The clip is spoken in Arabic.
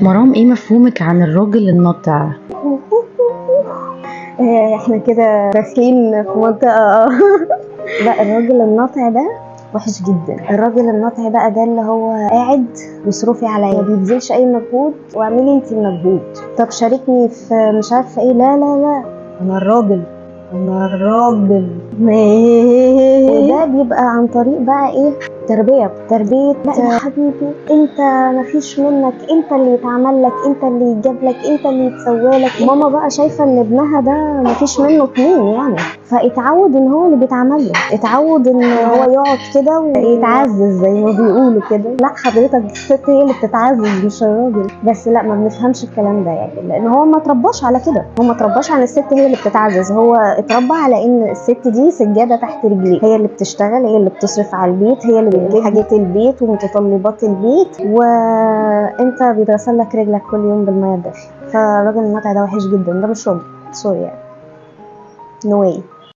مرام، ايه مفهومك عن الراجل الناطع؟ احنا كده داخلين في منطقة لا، الراجل الناطع ده وحش جدا. الراجل الناطع بقى ده اللي هو قاعد واصرفي عليا، ما بيبذلش اي مجهود، واعملي انت المجهود. طب شاركني في مش عارفه ايه، لا لا لا، انا الراجل، انا الراجل. وده بيبقى عن طريق بقى ايه؟ تربيه. لا يا حبيبي، انت مفيش منك، انت اللي يتعمل لك، انت اللي يتجاب لك، انت اللي يتسوى لك. ماما بقى شايفه ان ابنها ده مفيش منه اتنين يعني، فاتعود ان هو اللي بيتعمل له، اتعود ان هو يقعد كده ويتعزز زي ما بيقولوا كده. لا حضرتك، الست هي اللي بتتعزز مش الراجل. بس لا، ما بنفهمش الكلام ده يعني، لان هو ما اترباش على كده. هو ما اترباش على الست هي اللي بتتعزز، هو اتربى على ان الست دي سجاده تحت رجليه، هي اللي بتشتغل، هي اللي بتصرف على البيت، هي اللي بتجيب حاجات البيت ومتطلبات البيت، وانت بيتغسل لك رجلك كل يوم بالميه الدافيه. فالراجل الناطع ده وحش جدا، ده مش راجل، سوري يعني، نو واي.